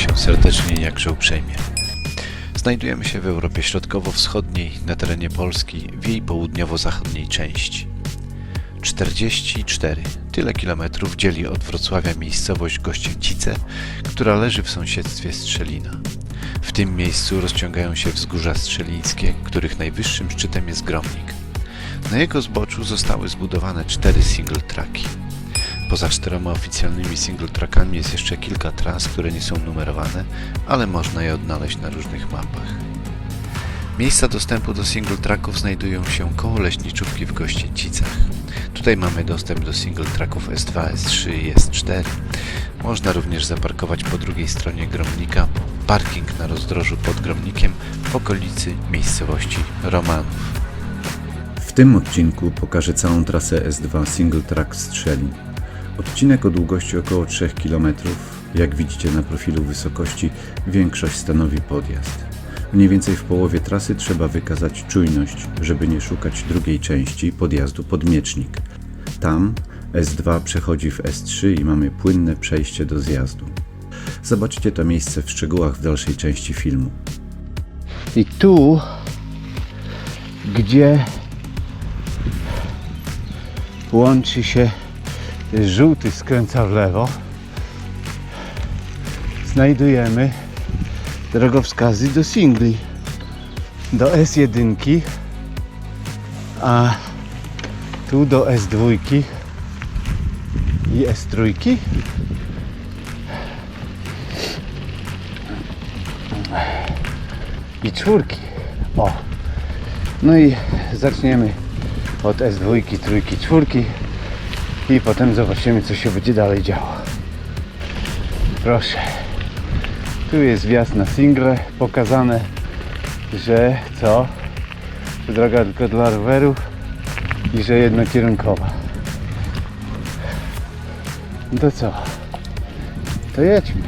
się serdecznie i jakże uprzejmie. Znajdujemy się w Europie Środkowo-Wschodniej, na terenie Polski, w jej południowo-zachodniej części. 44, tyle kilometrów dzieli od Wrocławia miejscowość Gościęcice, która leży w sąsiedztwie Strzelina. W tym miejscu rozciągają się wzgórza strzelińskie, których najwyższym szczytem jest Gromnik. Na jego zboczu zostały zbudowane 4 single tracki. Poza 4 oficjalnymi single trackami jest jeszcze kilka tras, które nie są numerowane, ale można je odnaleźć na różnych mapach. Miejsca dostępu do single tracków znajdują się koło leśniczówki w Gościęcicach. Tutaj mamy dostęp do single tracków S2, S3 i S4. Można również zaparkować po drugiej stronie Gromnika, parking na rozdrożu pod Gromnikiem w okolicy miejscowości Romanów. W tym odcinku pokażę całą trasę S2 Single Track Strzelin. Odcinek o długości około 3 km. Jak widzicie na profilu wysokości, większość stanowi podjazd. Mniej więcej w połowie trasy trzeba wykazać czujność, żeby nie szukać drugiej części podjazdu pod Miecznik. Tam S2 przechodzi w S3 i mamy płynne przejście do zjazdu. Zobaczcie to miejsce w szczegółach w dalszej części filmu. I tu, gdzie łączy się żółty, skręca w lewo, znajdujemy drogowskazy do singli, do S1, a tu do S2 i S3. I 4. O! No i zaczniemy od S2, 3, 4 i potem zobaczymy, co się będzie dalej działo. Proszę. Tu jest wjazd na single, pokazane, że co? Że droga tylko dla rowerów i że jednokierunkowa. No to co? To jedźmy.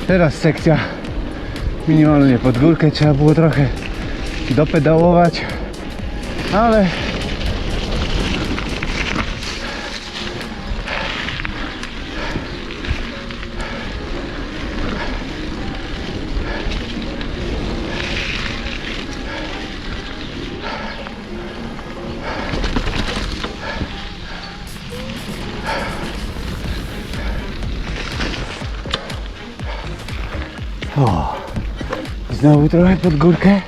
Teraz sekcja minimalnie pod górkę, trzeba było trochę dopedałować, ale o, znowu trochę pod górkę.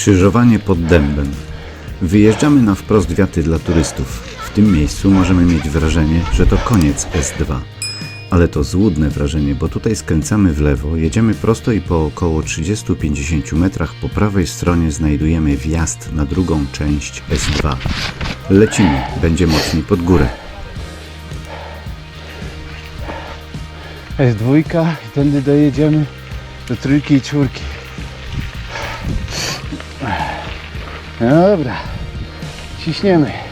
Skrzyżowanie pod Dębem. Wyjeżdżamy na wprost wiaty dla turystów. W tym miejscu możemy mieć wrażenie, że to koniec S2. Ale to złudne wrażenie, bo tutaj skręcamy w lewo, jedziemy prosto i po około 30-50 metrach po prawej stronie znajdujemy wjazd na drugą część S2. Lecimy, będzie mocniej pod górę. S2 i tędy dojedziemy do 3 i 4. No dobra, ciśniemy.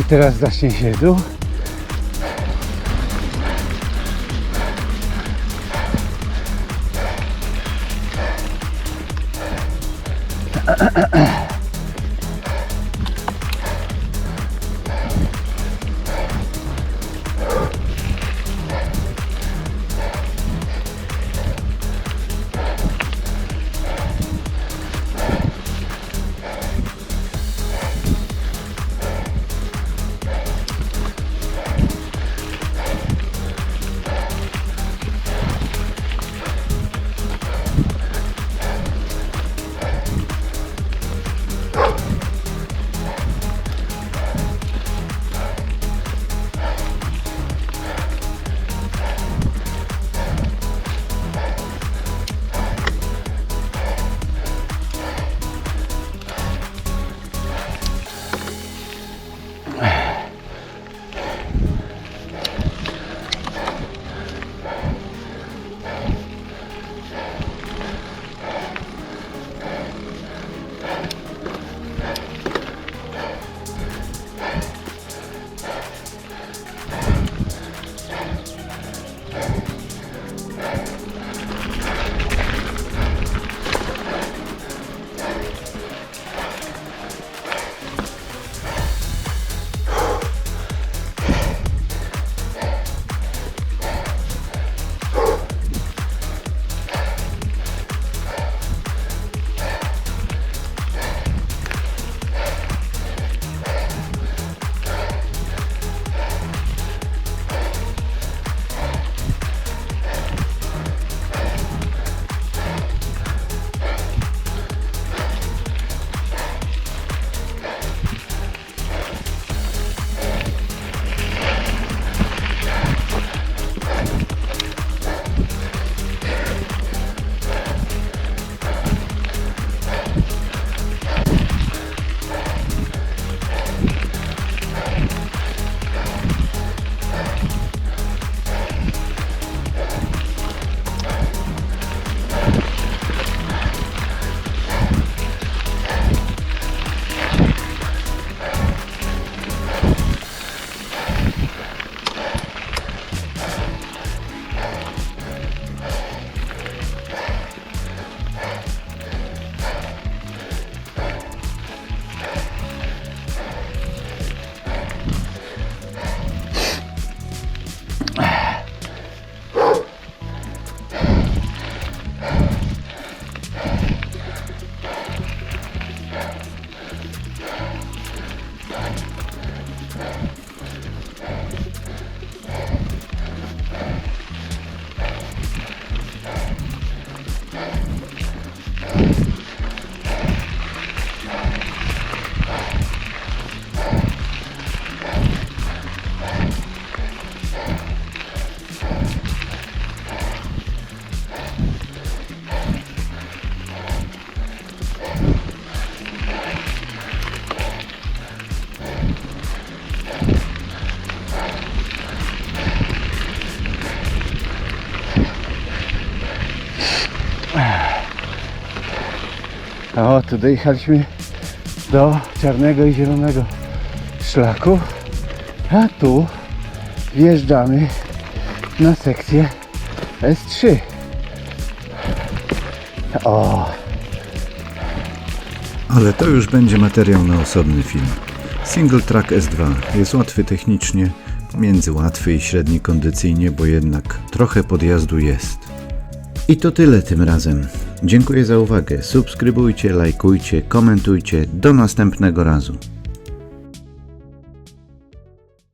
Teraz zacznie się dół. O, tu dojechaliśmy do czarnego i zielonego szlaku, a tu wjeżdżamy na sekcję S3. O, Ale to już będzie materiał na osobny film. Single Track S2 jest łatwy technicznie, między łatwy i średni kondycyjnie, bo jednak trochę podjazdu jest. I to tyle tym razem. Dziękuję za uwagę. Subskrybujcie, lajkujcie, komentujcie. Do następnego razu.